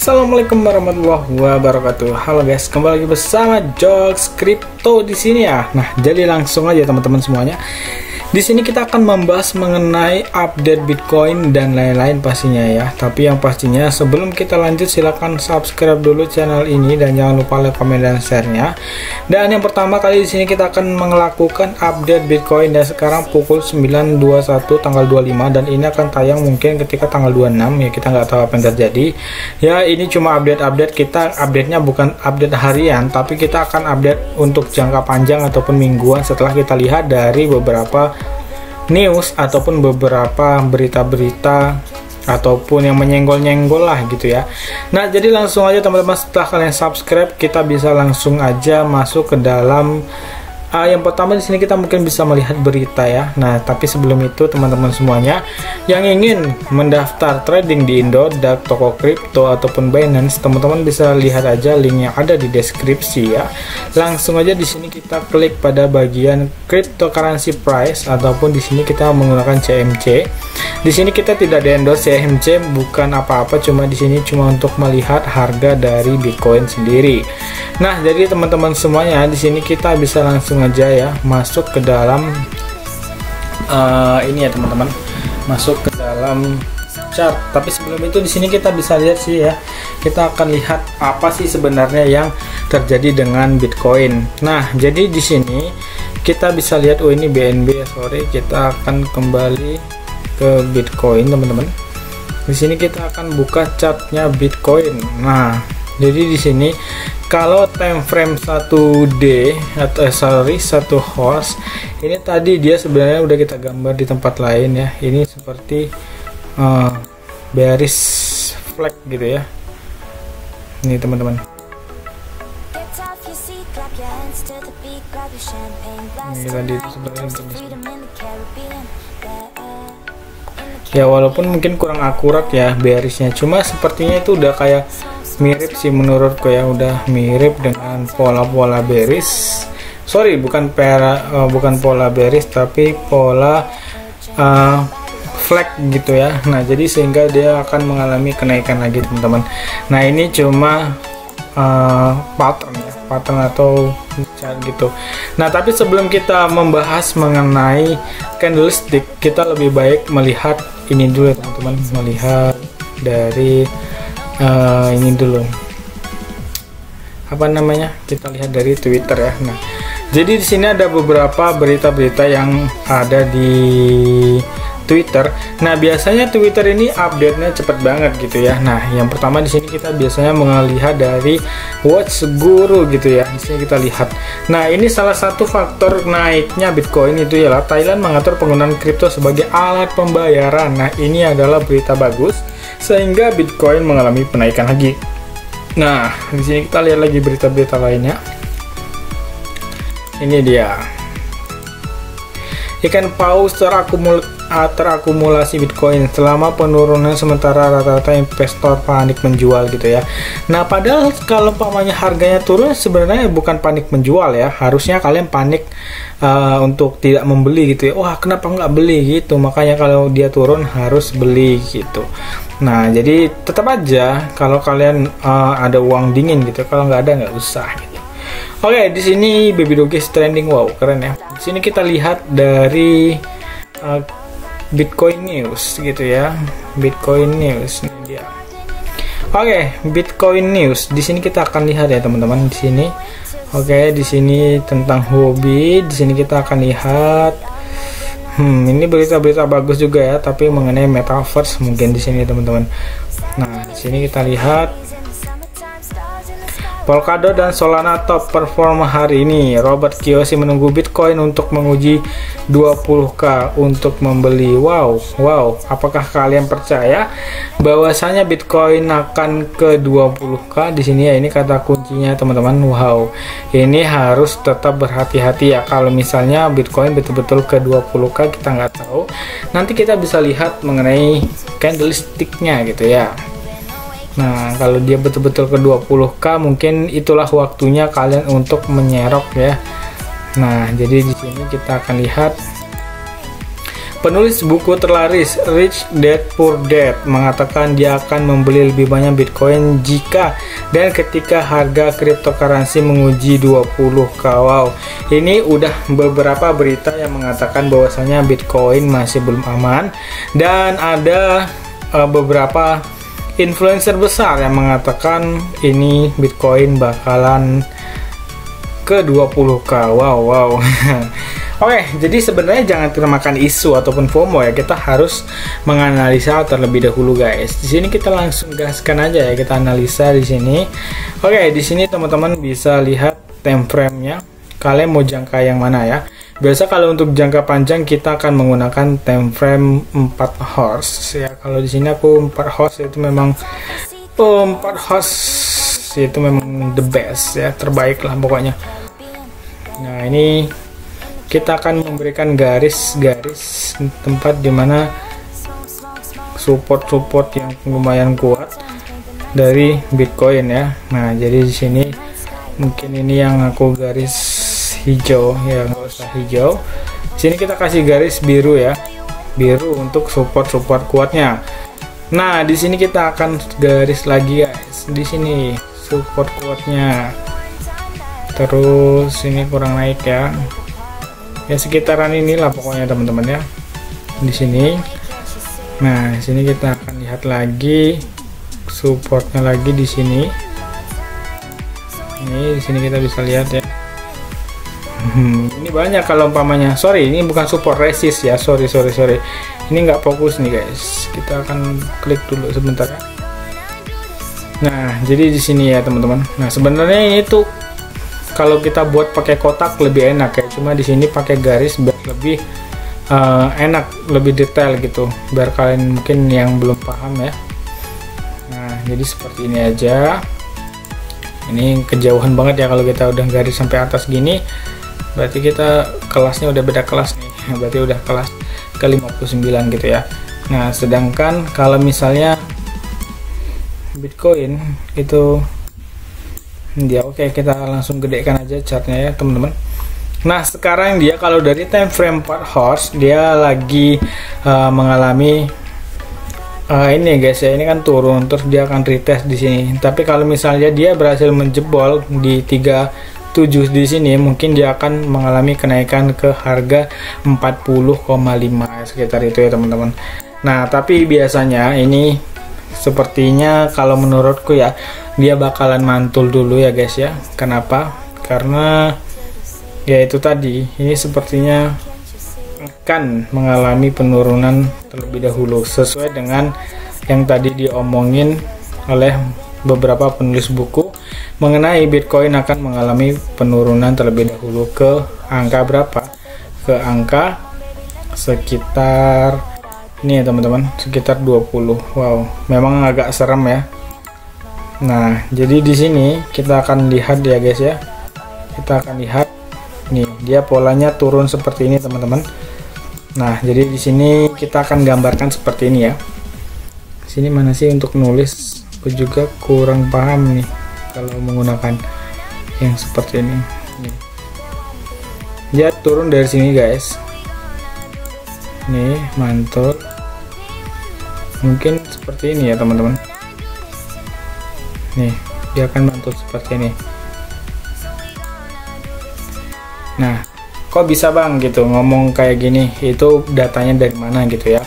Assalamualaikum warahmatullahi wabarakatuh. Halo guys, kembali lagi bersama Jokes Crypto di sini ya. Nah, jadi langsung aja teman-teman semuanya. Di sini kita akan membahas mengenai update Bitcoin dan lain-lain pastinya ya. Tapi yang pastinya sebelum kita lanjut silahkan subscribe dulu channel ini dan jangan lupa like, komen, dan share-nya. Dan yang pertama kali di sini kita akan melakukan update Bitcoin dan sekarang pukul 9.21 tanggal 25 dan ini akan tayang mungkin ketika tanggal 26 ya, kita nggak tahu apa yang terjadi. Ya, ini cuma update kita, update-nya bukan update harian, tapi kita akan update untuk jangka panjang ataupun mingguan setelah kita lihat dari beberapa news ataupun beberapa berita-berita ataupun yang menyenggol-nyenggol lah gitu ya. Nah, jadi langsung aja teman-teman, setelah kalian subscribe kita bisa langsung aja masuk ke dalam yang pertama di sini kita mungkin bisa melihat berita ya. Nah, tapi sebelum itu teman-teman semuanya yang ingin mendaftar trading di Indo, Dark Toko Crypto ataupun Binance, teman-teman bisa lihat aja link yang ada di deskripsi ya. Langsung aja di sini kita klik pada bagian cryptocurrency price ataupun di sini kita menggunakan CMC. Di sini kita tidak di-endorse CMC, bukan apa-apa, cuma di sini cuma untuk melihat harga dari Bitcoin sendiri. Nah, jadi teman-teman semuanya di sini kita bisa langsung aja ya masuk ke dalam ini ya teman-teman, masuk ke dalam chart. Tapi sebelum itu di sini kita bisa lihat sih ya, kita akan lihat apa sih sebenarnya yang terjadi dengan Bitcoin. Nah, jadi di sini kita bisa lihat, oh ini BNB, sorry, kita akan kembali ke Bitcoin teman-teman. Di sini kita akan buka chartnya Bitcoin. Nah, jadi di sini kalau time frame 1D atau satu horse ini tadi dia sebenarnya udah kita gambar di tempat lain ya. Ini seperti bearish flag gitu ya. Ini teman-teman. Ini tadi sebenarnya ya, walaupun mungkin kurang akurat ya bearishnya, cuma sepertinya itu udah kayak mirip sih menurutku ya, udah mirip dengan pola-pola bearish. Sorry, bukan pola bearish tapi pola flag gitu ya. Nah, jadi sehingga dia akan mengalami kenaikan lagi teman-teman. Nah, ini cuma pattern ya, pattern atau chart gitu. Nah, tapi sebelum kita membahas mengenai candlestick, kita lebih baik melihat ini dulu ya teman-teman, melihat dari ini dulu, apa namanya, kita lihat dari Twitter ya. Nah, jadi di sini ada beberapa berita-berita yang ada di Twitter. Nah, biasanya Twitter ini update-nya cepet banget gitu ya. Nah, yang pertama di sini kita biasanya melihat dari Watch Guru gitu ya. Di sini kita lihat. Nah, ini salah satu faktor naiknya Bitcoin itu ialah Thailand mengatur penggunaan kripto sebagai alat pembayaran. Nah, ini adalah berita bagus sehingga Bitcoin mengalami penaikan lagi. Nah, di sini kita lihat lagi berita-berita lainnya. Ini dia. Ikan paus terakumulasi Bitcoin selama penurunan sementara, rata-rata investor panik menjual gitu ya. Nah, padahal kalau umpamanya harganya turun sebenarnya bukan panik menjual ya, harusnya kalian panik untuk tidak membeli gitu ya. Wah, kenapa nggak beli gitu, makanya kalau dia turun harus beli gitu. Nah, jadi tetap aja kalau kalian ada uang dingin gitu, kalau nggak ada nggak usah gitu. Oke, di sini Baby Doggies trending, wow keren ya. Di sini kita lihat dari Bitcoin News gitu ya, Bitcoin News ini dia. Oke, Bitcoin News. Di sini kita akan lihat ya teman-teman di sini. Oke, di sini tentang hobi. Di sini kita akan lihat. Ini berita-berita bagus juga ya, tapi mengenai metaverse mungkin di sini teman-teman. Nah, di sini kita lihat Polkadot dan Solana top performa hari ini. Robert Kiyosaki menunggu Bitcoin untuk menguji 20k untuk membeli. Wow, apakah kalian percaya bahwasanya Bitcoin akan ke 20k di sini ya? Ini kata kuncinya teman-teman. Wow, ini harus tetap berhati-hati ya. Kalau misalnya Bitcoin betul-betul ke 20k, kita nggak tahu. Nanti kita bisa lihat mengenai candlesticknya gitu ya. Nah, kalau dia betul-betul ke 20k, mungkin itulah waktunya kalian untuk menyerok ya. Nah, jadi di sini kita akan lihat penulis buku terlaris Rich Dad Poor Dad mengatakan dia akan membeli lebih banyak Bitcoin jika dan ketika harga cryptocurrency menguji 20k. Wow, ini udah beberapa berita yang mengatakan bahwasanya Bitcoin masih belum aman, dan ada beberapa influencer besar yang mengatakan ini Bitcoin bakalan ke 20k. Wow. Oke, jadi sebenarnya jangan termakan isu ataupun FOMO ya. Kita harus menganalisa terlebih dahulu guys. Di sini kita langsung gaskan aja ya, kita analisa di sini. Oke, di sini teman-teman bisa lihat time frame-nya. Kalian mau jangka yang mana ya? Biasa kalau untuk jangka panjang kita akan menggunakan time frame 4 horse ya. Kalau di sini aku 4 horse itu memang 4 horse itu memang the best ya, terbaik lah pokoknya. Nah, ini kita akan memberikan garis-garis tempat dimana support yang lumayan kuat dari Bitcoin ya. Nah, jadi di sini mungkin ini yang aku garis hijau ya, nggak usah hijau. Sini kita kasih garis biru ya, biru untuk support kuatnya. Nah, di sini kita akan garis lagi guys, di sini support kuatnya. Terus ini kurang naik ya, sekitaran inilah pokoknya teman-teman ya, di sini. Nah, di sini kita akan lihat lagi supportnya lagi di sini. Ini di sini kita bisa lihat ya. Ini banyak kalau umpamanya, ini bukan support, resist ya, sorry ini nggak fokus nih guys. Kita akan klik dulu sebentar ya. Nah, jadi di sini ya teman-teman. Nah, sebenarnya ini tuh kalau kita buat pakai kotak lebih enak ya, cuma di sini pakai garis biar lebih enak, lebih detail gitu, biar kalian mungkin yang belum paham ya. Nah, jadi seperti ini aja. Ini kejauhan banget ya kalau kita udah garis sampai atas gini, berarti kita kelasnya udah beda kelas nih, berarti udah kelas ke 59 gitu ya. Nah, sedangkan kalau misalnya Bitcoin itu dia kita langsung gedekan aja chartnya ya teman-teman. Nah, sekarang dia kalau dari time frame 4 horse dia lagi mengalami ini guys ya, ini kan turun, terus dia akan retest di sini. Tapi kalau misalnya dia berhasil menjebol di 37 di sini, mungkin dia akan mengalami kenaikan ke harga 40,5 sekitar itu ya teman-teman. Nah, tapi biasanya ini sepertinya kalau menurutku ya, dia bakalan mantul dulu ya guys ya. Kenapa? Karena ya itu tadi, ini sepertinya akan mengalami penurunan terlebih dahulu sesuai dengan yang tadi diomongin oleh beberapa penulis buku mengenai Bitcoin akan mengalami penurunan terlebih dahulu ke angka berapa? Ke angka sekitar ini ya teman-teman, sekitar 20. Wow, memang agak serem ya. Nah, jadi di sini kita akan lihat ya guys ya. Kita akan lihat nih, dia polanya turun seperti ini teman-teman. Nah, jadi di sini kita akan gambarkan seperti ini ya. Sini mana sih untuk nulis? Aku juga kurang paham nih kalau menggunakan yang seperti ini. Nih. Dia turun dari sini guys. Nih, mantul. Mungkin seperti ini ya teman-teman. Nih, dia akan mantul seperti ini. Nah, kok bisa bang gitu ngomong kayak gini, itu datanya dari mana gitu ya.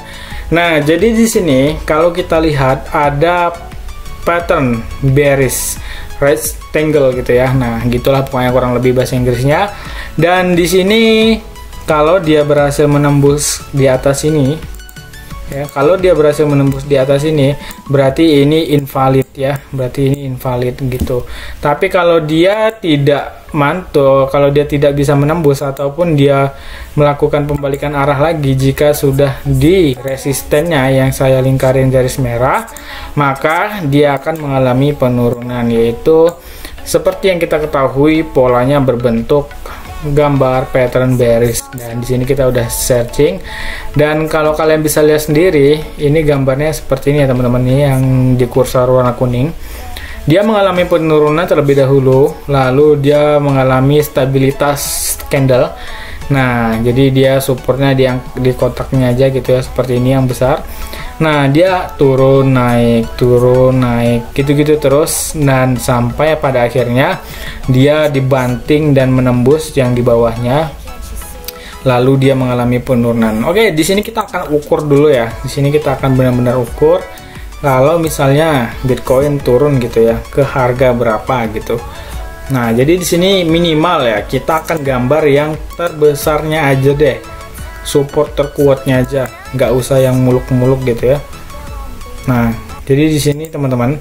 Nah, jadi di sini kalau kita lihat ada pattern bearish rectangle gitu ya. Nah, gitulah pokoknya kurang lebih bahasa Inggrisnya. Dan di sini kalau dia berhasil menembus di atas ini, Ya, kalau dia berhasil menembus di atas ini, berarti ini invalid ya, berarti ini invalid gitu. Tapi kalau dia tidak mantul, kalau dia tidak bisa menembus ataupun dia melakukan pembalikan arah lagi jika sudah di resistennya yang saya lingkarin garis merah, maka dia akan mengalami penurunan, yaitu seperti yang kita ketahui polanya berbentuk gambar pattern bearish. Dan di sini kita udah searching, dan kalau kalian bisa lihat sendiri, ini gambarnya seperti ini ya teman-teman, ini yang di kursor warna kuning. Dia mengalami penurunan terlebih dahulu, lalu dia mengalami stabilitas candle. Nah, jadi dia supportnya di kotaknya aja gitu ya, seperti ini yang besar. Nah, dia turun naik gitu-gitu terus, dan sampai pada akhirnya dia dibanting dan menembus yang di bawahnya, lalu dia mengalami penurunan. Oke, di sini kita akan ukur dulu ya. Di sini kita akan benar-benar ukur kalau misalnya Bitcoin turun gitu ya, ke harga berapa gitu. Nah, jadi di sini minimal ya, kita akan gambar yang terbesarnya aja deh, support terkuatnya aja, nggak usah yang muluk-muluk gitu ya. Nah, jadi di sini teman-teman,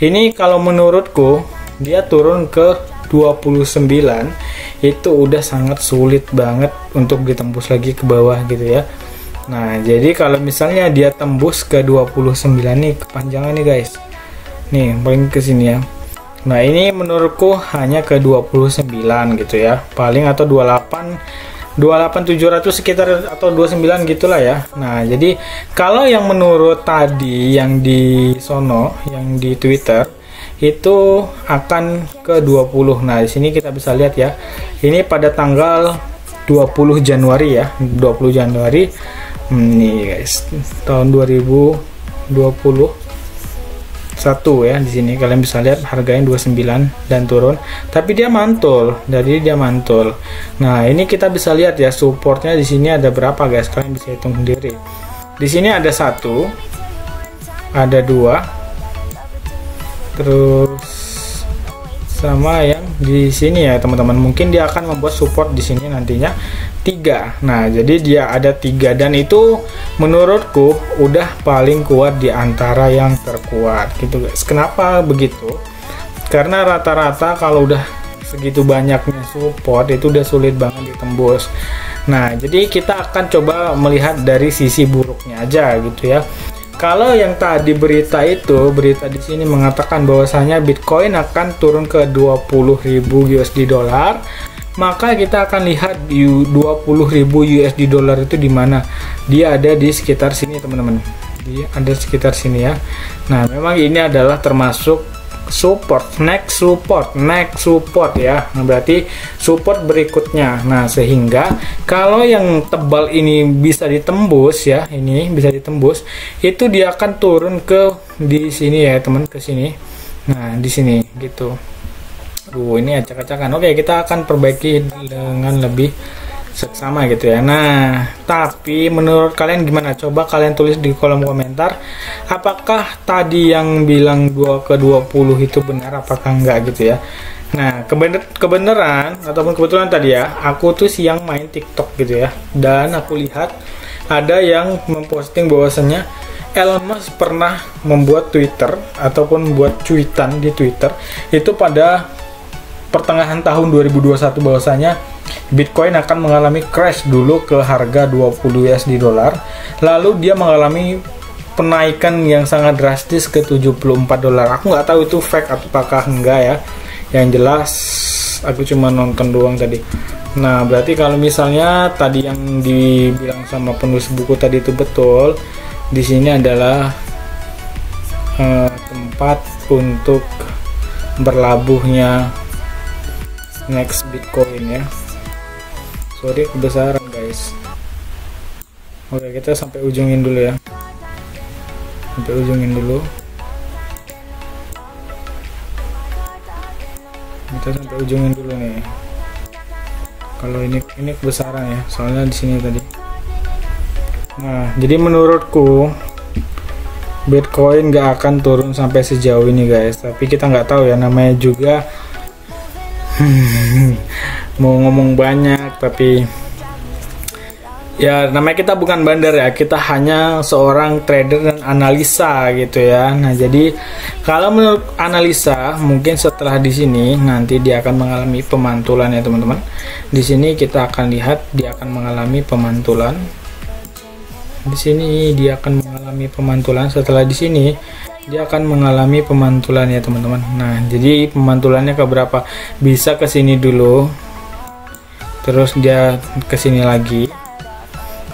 ini kalau menurutku dia turun ke 29, itu udah sangat sulit banget untuk ditembus lagi ke bawah gitu ya. Nah, jadi kalau misalnya dia tembus ke 29 nih, kepanjangan nih guys, nih paling ke sini ya. Nah, ini menurutku hanya ke 29 gitu ya, paling, atau 28.700 sekitar, atau 29 gitulah ya. Nah, jadi kalau yang menurut tadi yang di sono, yang di Twitter itu akan ke 20. Nah, di sini kita bisa lihat ya, ini pada tanggal 20 Januari ya, 20 Januari nih guys, tahun 2021 ya. Di sini kalian bisa lihat harganya 29 dan turun, tapi dia mantul, jadi dia mantul. Nah, ini kita bisa lihat ya, supportnya di sini ada berapa guys, kalian bisa hitung sendiri. Di sini ada 1, ada 2, terus sama yang di sini ya teman-teman. Mungkin dia akan membuat support di sini nantinya 3. Nah, jadi dia ada 3, dan itu menurutku udah paling kuat di antara yang terkuat gitu guys. Kenapa begitu? Karena rata-rata kalau udah segitu banyaknya support itu udah sulit banget ditembus. Nah, jadi kita akan coba melihat dari sisi buruknya aja gitu ya. Kalau yang tadi berita di sini mengatakan bahwasanya Bitcoin akan turun ke 20.000 USD dolar, maka kita akan lihat di 20.000 USD dolar itu di mana. Dia ada di sekitar sini teman-teman. Dia ada sekitar sini ya. Nah, memang ini adalah termasuk support, next support ya. Nah, berarti support berikutnya. Nah, sehingga kalau yang tebal ini bisa ditembus ya, ini bisa ditembus, itu dia akan turun ke di sini ya teman, ke sini. Nah, di sini gitu. Ini acak-acakan. Oke, kita akan perbaiki dengan lebih seksama gitu ya. Nah, tapi menurut kalian gimana? Coba kalian tulis di kolom komentar, apakah tadi yang bilang 2 ke 20 itu benar, apakah enggak gitu ya. Nah, kebenaran ataupun kebetulan tadi ya, aku tuh siang main TikTok gitu ya, dan aku lihat ada yang memposting bahwasannya Elon Musk pernah membuat Twitter ataupun buat cuitan di Twitter itu pada pertengahan tahun 2021 bahwasanya Bitcoin akan mengalami crash dulu ke harga 20 USD dolar, lalu dia mengalami penaikan yang sangat drastis ke 74 dolar. Aku nggak tahu itu fake apakah enggak ya. Yang jelas aku cuma nonton doang tadi. Nah, berarti kalau misalnya tadi yang dibilang sama penulis buku tadi itu betul, di sini adalah tempat untuk berlabuhnya next Bitcoin ya. Sorry kebesaran guys. Oke, kita sampai ujungin dulu ya. Sampai ujungin dulu. Kita sampai ujungin dulu nih. Kalau ini kebesaran ya, soalnya di sini tadi. Nah, jadi menurutku Bitcoin nggak akan turun sampai sejauh ini guys. Tapi kita nggak tahu ya, namanya juga mau ngomong banyak tapi Ya, namanya kita bukan bandar ya, kita hanya seorang trader dan analisa gitu ya. Nah, jadi kalau menurut analisa, mungkin setelah di sini nanti dia akan mengalami pemantulan ya teman-teman. Di sini kita akan lihat dia akan mengalami pemantulan. Di sini dia akan mengalami pemantulan. Setelah di sini dia akan mengalami pemantulan ya teman-teman. Nah, jadi pemantulannya ke berapa? Bisa ke sini dulu, terus dia ke sini lagi.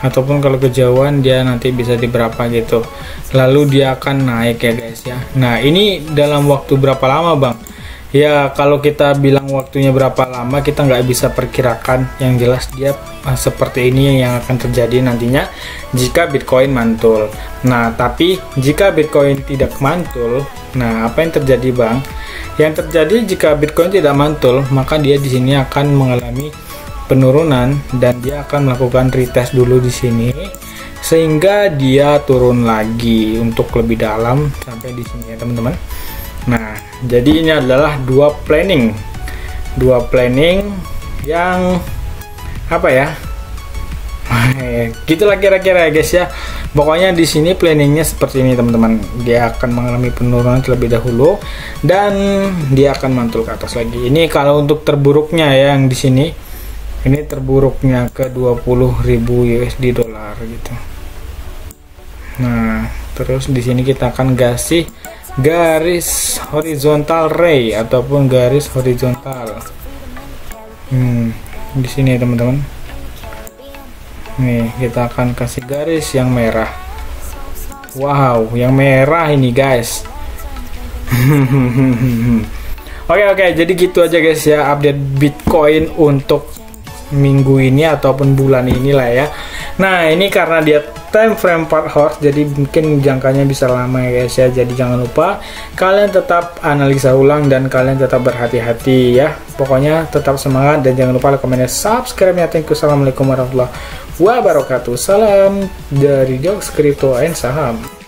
Ataupun kalau kejauhan dia nanti bisa di berapa gitu, lalu dia akan naik ya guys ya. Nah, ini dalam waktu berapa lama bang? Ya, kalau kita bilang waktunya berapa lama kita nggak bisa perkirakan, yang jelas dia seperti ini yang akan terjadi nantinya jika Bitcoin mantul. Nah, tapi jika Bitcoin tidak mantul, nah apa yang terjadi bang? Yang terjadi jika Bitcoin tidak mantul, maka dia di sini akan mengalami penurunan dan dia akan melakukan retest dulu di sini sehingga dia turun lagi untuk lebih dalam sampai di sini ya teman-teman. Nah, jadi ini adalah dua planning yang apa ya? Gitulah kira-kira ya guys ya. Pokoknya di sini planningnya seperti ini teman-teman. Dia akan mengalami penurunan terlebih dahulu dan dia akan mantul ke atas lagi. Ini kalau untuk terburuknya ya, yang di sini ini terburuknya ke 20.000 USD dolar gitu. Nah, terus di sini kita akan kasih garis horizontal ray ataupun garis horizontal. Di sini ya teman-teman. Nih, kita akan kasih garis yang merah. Wow, yang merah ini guys. Oke, jadi gitu aja guys ya update Bitcoin untuk minggu ini ataupun bulan inilah ya. Nah, ini karena dia time frame 4 hours, jadi mungkin jangkanya bisa lama ya guys ya. Jadi jangan lupa kalian tetap analisa ulang dan kalian tetap berhati-hati ya. Pokoknya tetap semangat dan jangan lupa like, comment, dan subscribe ya. Thank you. Assalamualaikum warahmatullahi wabarakatuh. Salam dari Jokes Crypto and Saham.